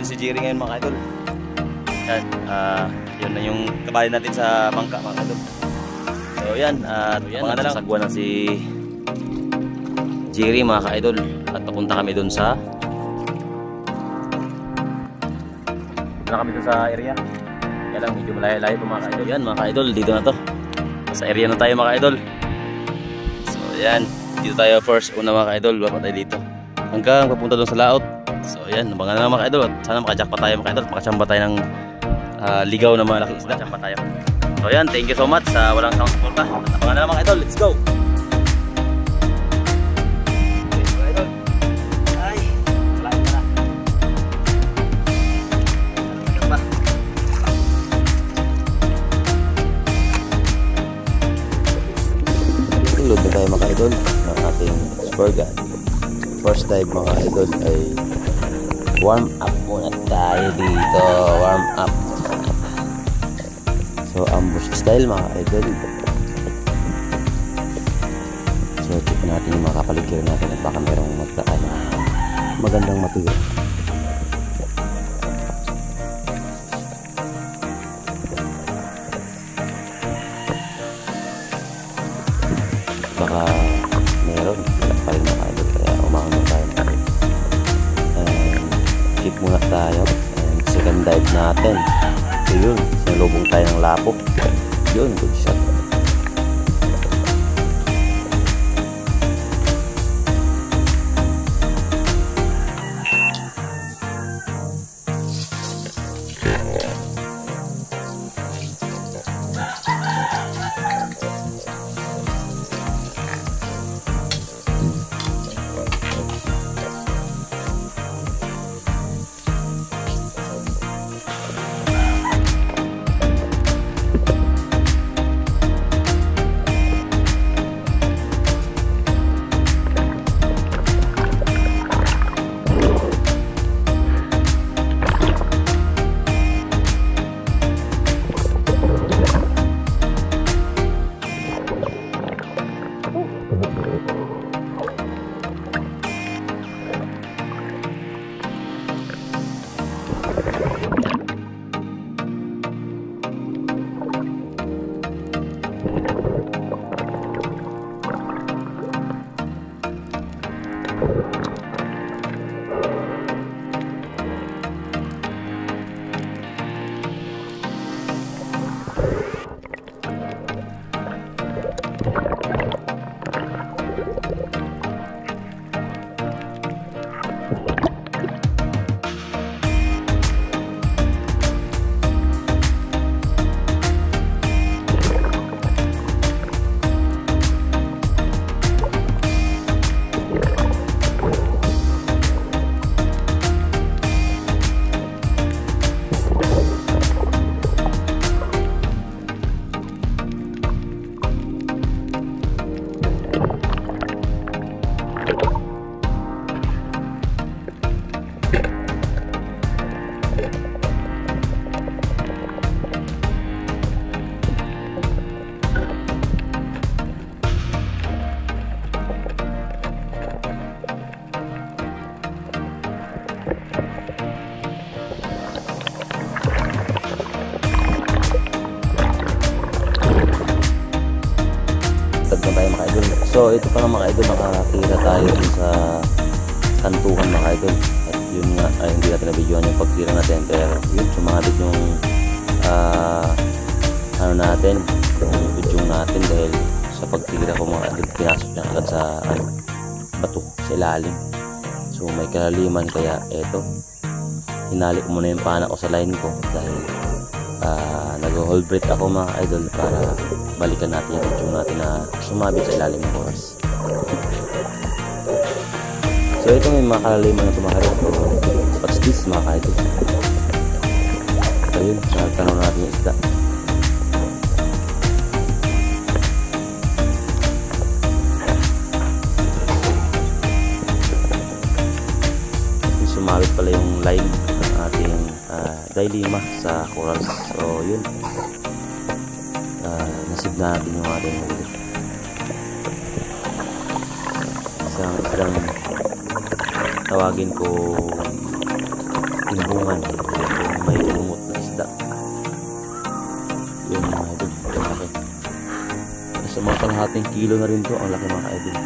natin si Jerry ngayon mga idol. Yan, yun na yung kabali natin sa bangka mga idol. So yan, mga na lang sagwa na si Jerry mga ka-idol. At papunta kami dun sa area. Kaya lang medyo malayo-layo po mga ka-idol. Yan mga ka-idol, dito na to. Sa area na tayo mga ka-idol. So yan, dito tayo first una mga ka-idol. Baba tayo dito hanggang papunta dun sa laot. So yan, abangan na mga ka-idol. At sana makajackpot tayo mga ka-idol. Makachamba tayo ng ligaw na malaking isda. Chamba tayo. So yan, thank you so much sa walang sawang suporta. At abangan na mga ka-idol, let's go! Load na tayo mga idol ng ating spur gun. First dive mga idol ay warm up muna tayo dito. Warm up. So ambush style mga idol. So tignan natin yung mga kapaligiran natin at baka merong magdaan na magandang matigas. Baka meron, wala pa rin mga idol, kaya umangon tayo. And keep muna tayo. And second dive natin. So yun, sinalubong tayo ng lapo. Yun, good shot. So ito pa nga mga idol, nakakatira tayo sa kantuhan mga idol. At yun nga, ay hindi natin na-videoan yung pagtira natin. Pero yun, sumadit yung ano natin, yung video natin dahil sa pagtira ko mga idol, pinasok niya agad sa bato, sa ilalim. So may kalaliman kaya eto, hinali ko muna yung pana ko sa line ko dahil nag-hold breath ako mga idol para balikan natin yung video natin na sumabit sa ilalim ng oras. So ito may mga kalaliman na tumaharap. What's this mga idol? So yun, nagtanong natin yung isda. Sumabit pala yung line ng ating dilema sa corals. So yun, nasib natin yung ating huli. Isang tawagin ko timbungan. May umot na isda. Yun mga idol, ang laki. Sa mga kalahating kilo na rin to, ang laki mga idol.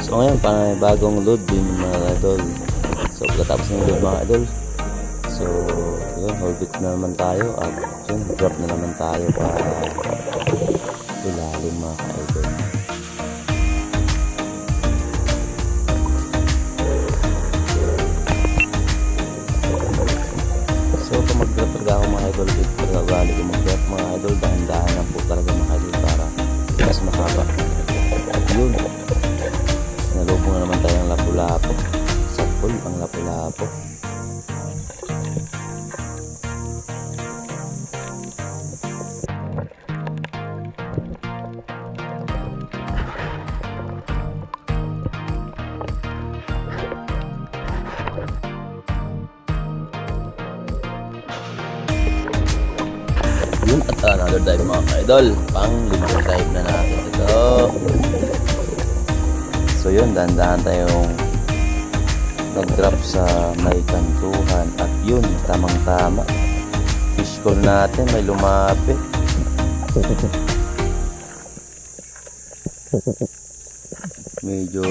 So ngayon, bagong load din mga idol. So pagkatapos ng load mga idol, so yun, hold it na naman tayo at yun, drop na naman tayo para ilalim mga idol. So kung mag-drop talaga ako mga idol, pagkakali ko mag-drop mga idol, dahan-dahan lang po talaga mga idol para mas mahaba. At yun, nalubong na naman tayo ng lapu-lapo. Sa pool ang lapu-lapo. Yun, at another dive mga ka-idol. Pang 5 dive na natin ito. So yun, dahan-dahan tayong nag-drop sa may kantuhan. At yun, tamang-tama. Fish call natin, may lumapit. Medyo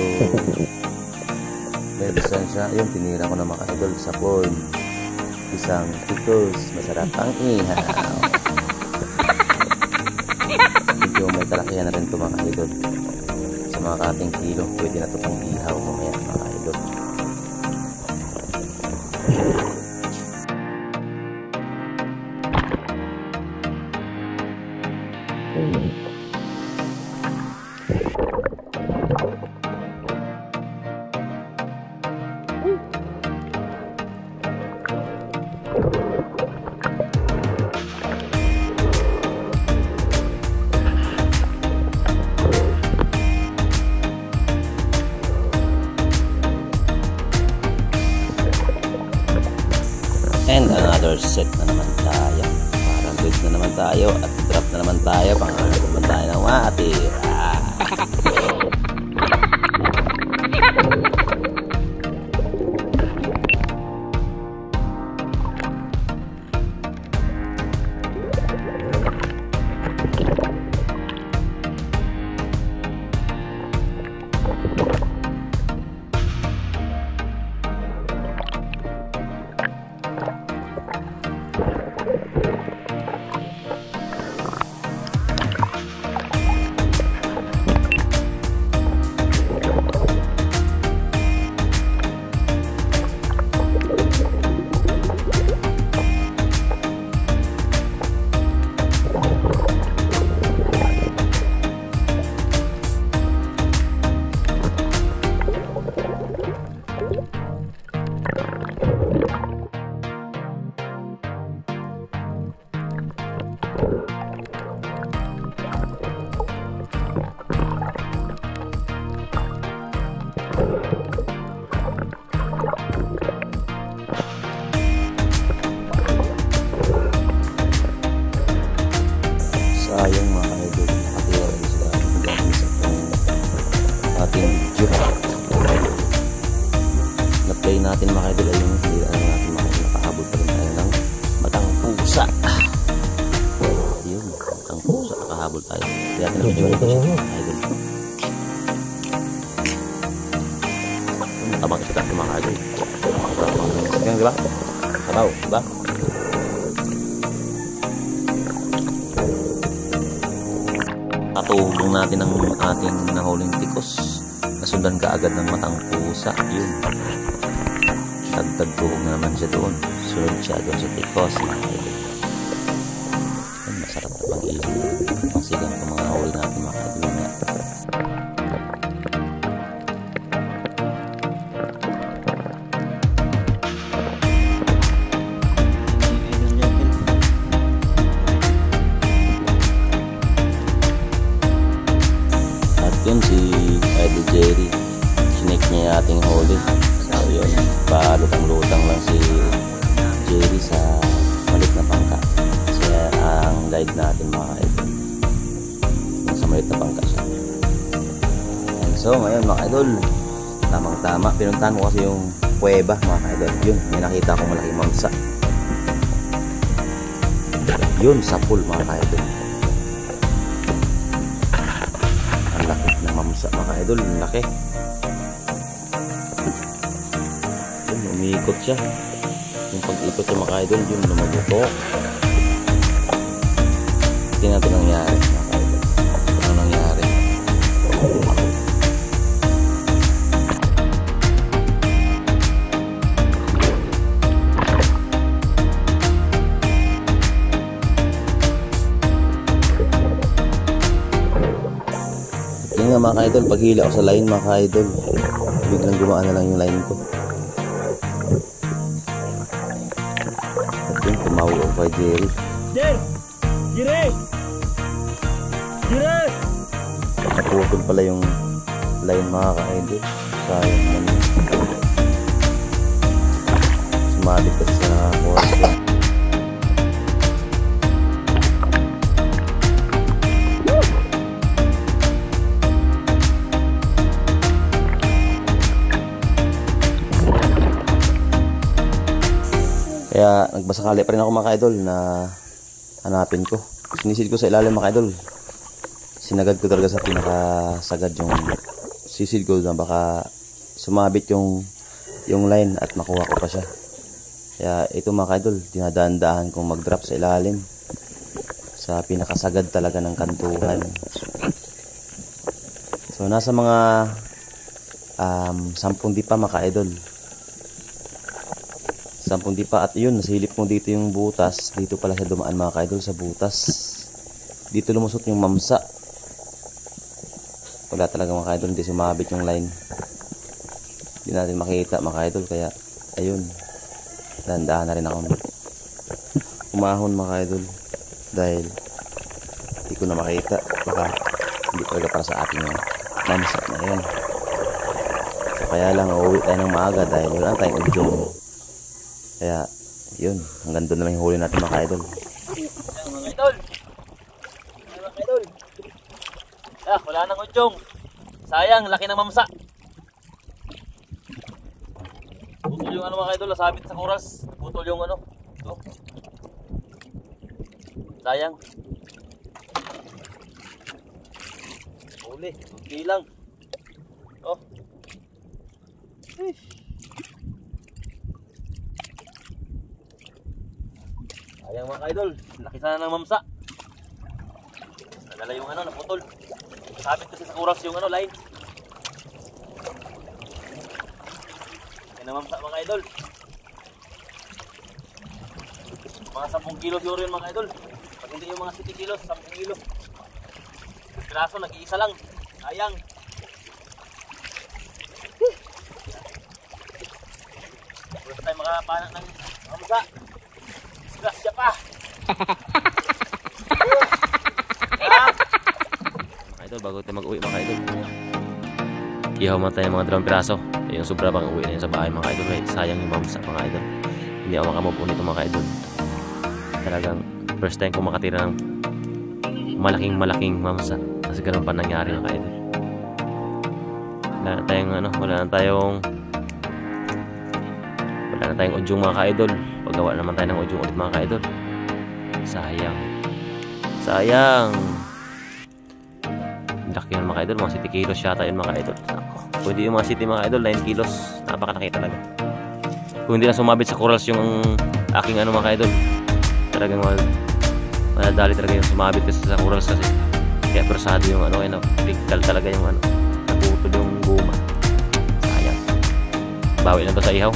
may distansya. Yun, tinira ko na mga idol sa pond. Isang titos, masarap ang ihaw. Medyo may kalakihan na rin ito mga idol. Mga kating kilo, pwede na ito pang ihaw mamaya mga idol. And another set na naman tayo. Parang good na naman tayo at drop na naman tayo. Pangalan naman tayo ng matira. Sayang mga idol, nakatira rin sila hanggang sa ating video. Na-play natin mga idol ay yung hindi na natin mga idol, nakahabol pa rin tayo ng matang pusa. Yun, matang pusa, nakahabol tayo. Kaya natin na-video ito siya mga idol. Matabang isda mga idol. Sige, diba? Sabaw, diba? Katulong natin ang ating nahuling tikos. Nasundan nasundan ka agad ng matang pusa. Yun, dagdag buhog na naman siya doon. Sunod siya doon sa tikos, mga idol. Yun, masarap na pag-iisip. Masigang itong mga huli natin, mga idol. Yun si Idol Jerry, sinek niya yung ating huli. So yun, palutang-lutang lang si Jerry sa malit na pangka. Siya ang guide natin, mga idol. Sa malit na pangka siya. And so ngayon, mga idol, tamang-tama, pinuntahan ko kasi yung kuweba, mga idol. Yun, may nakita akong malaking mamsa. Yun, sa pool, mga idol. Mamsa, mga idol, laki. Yun, umiikot siya. Yung pag-ikot niya, mga idol, yun, lumaguto. Tingnan natin nangyari, mga idol. Ano nangyari? Yun nga, mga idol, paghila ako sa line, mga idol, biglang gumaan na lang yung line ko. At yun, tumawag ako kay Jerry. Jerry! Naputol pala yung line, mga idol. Sayang naman. Sumabit kasi sa nakakuha ko. Kaya nagbasakali pa rin ako, mga idol, na hanapin ko. Sinisid ko sa ilalim, mga idol. Sinagad ko talaga sa pinakasagad yung sisid ko na baka sumabit yung line at makuha ko pa siya. Kaya ito, mga idol, dinadaan-daan kong mag-drop sa ilalim sa pinakasagad talaga ng kantuhan. So nasa mga 10 dipa, mga idol. 10 dipa, at yun, nasilip mo dito yung butas. Dito pala siya dumaan, mga idol, sa butas. Dito lumusot yung mamsa. Wala talaga, mga idol, hindi sumabit yung line. Hindi natin makita, mga idol, kaya ayun, dahan-dahan na rin ako umahon, mga idol, dahil hindi ko na makita. Baka hindi talaga para sa atin yung mamsa na yun. So kaya lang uuwi tayo ng maaga dahil wala tayong udyong. Kaya, yun, hanggang doon na lang yung huli natin, mga idol. Mga idol! Mga idol! Ah, wala nang udyong. Sayang, laki ng mamsa. Putol yung ano, mga idol, nasabit sa kuras. Putol yung ano. Ito. Sayang. Huli, hindi lang. Oh. Sayang, mga idol, laki sana ng mamsa. Nalala yung ano, naputol. Sabit kasi sa kuras yung ano, line. Yan ang mamsa, mga idol. Mga 10 kilo siguro yun, mga idol. Pag hindi yung mga 7 kilos, 10 kilo. Piraso, nag-iisa lang. Sayang. Wala tayo makapanak ng mamsa. Grasya pa. Idol, bago tayo mag-uwi, mga idol, ihaw man tayo mga 2 piraso. Yung sobra bang uwi na yun sa bahay, mga idol. Sayang yung mamsa, mga idol. Hindi ako makamove nito, mga idol. Talagang first time ko makatira ng malaking mamsa. Kasi ganun pa nangyari, mga idol. Wala na tayong udyong, mga idol. Paggawa naman tayo ng udyong ulit, mga idol. Sayang. Laki yun, mga idol. Mga 7 kilos yata yun, mga idol. Pwede yung mga 7, mga idol, 9 kilos. Napakalaki talaga. Kung hindi na sumabit sa corals yung aking ano, mga idol, talagang madadali talaga yung sumabit kasi sa corals kasi. Kaya persado yung ano, bigtal talaga yung ano, naputol yung guma. bawi na to sa ihaw.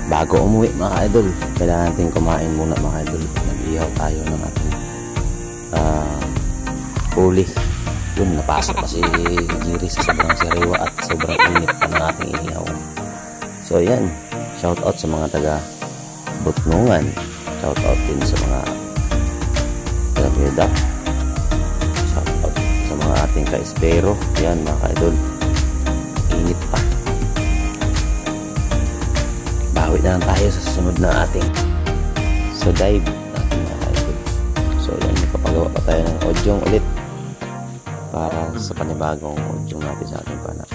Bago umuwi mga idol, kailangan natin kumain muna mga idol. Nag-ihaw tayo ng ating huli. Yun, napasok pa si Jiri sa sobrang sariwa at sobrang init pa ng ating inihaw. So yan, shout out sa mga taga Butnungan, shout out din sa mga taga Miodak, shout out sa mga ating ka-espero. Yan mga idol, init pa. Bawi na lang tayo sa susunod na ating dive natin mga idol. So yan, magpapagawa pa tayo ng odyong ulit para sa panibagong odyong natin sa ating pana.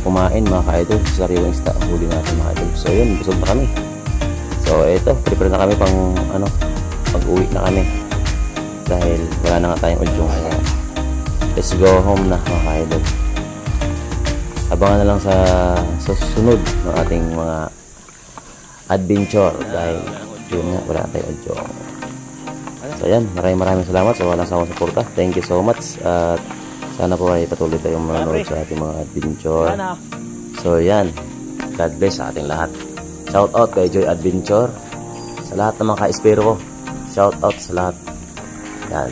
Kumain mga ka-idol sa sariwang isda ang huli natin mga idol. So yun, busog na kami. So eto, prepare na kami pang pag-uwi na kami dahil wala na nga tayong udyong. Kaya let's go home na mga ka-idol. Abangan na lang sa susunod ng ating mga adventure dahil yun nga, wala na tayong udyong. So yan, maraming salamat sa walang sawang suporta. Thank you so much at sana po ay patuloy tayong manonood sa ating mga adventure. So yan, God bless sa ating lahat. Shout out kay Joy Adventure, sa lahat ng mga ka-espero ko. Shout out sa lahat. Yan.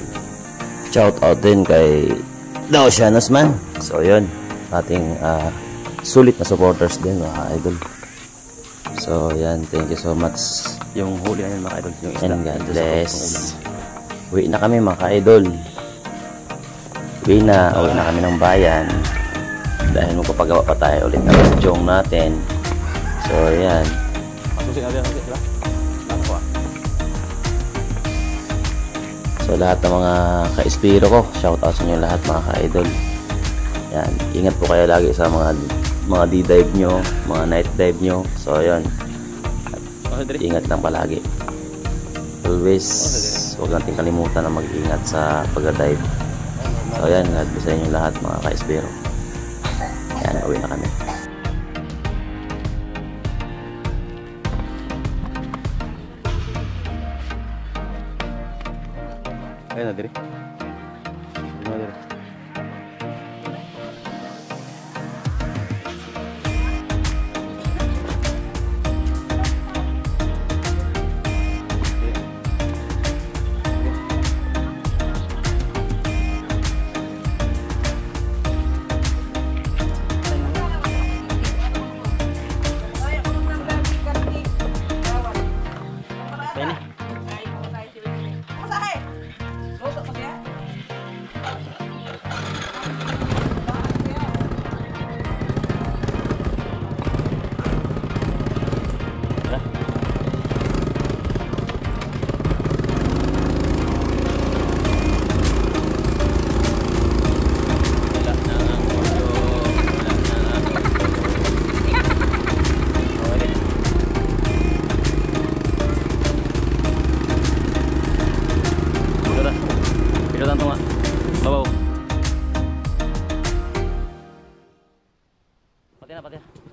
Shout out din kay The Oceanus Man. So yun, ating sulit na supporters din mga idol. So yan, thank you so much. Yung huli na yun mga idol, yung isda. And God bless. Uwi na kami mga ka-idol. Uwi na kami ng bayan dahil magpapagawa pa tayo ulit ng udyong natin. So yan. So lahat ng mga ka-espiro ko, shout out sa inyo lahat mga ka-idol. Yan, ingat po kayo lagi sa mga D-dive nyo, mga night dive nyo. So yan, ingat lang palagi. Always, huwag natin kalimutan na mag-ingat sa pag-dive. So yan, God bless sa inyo lahat mga ka-espero. Yan, uwi na kami. Ayun na diri. Pati na.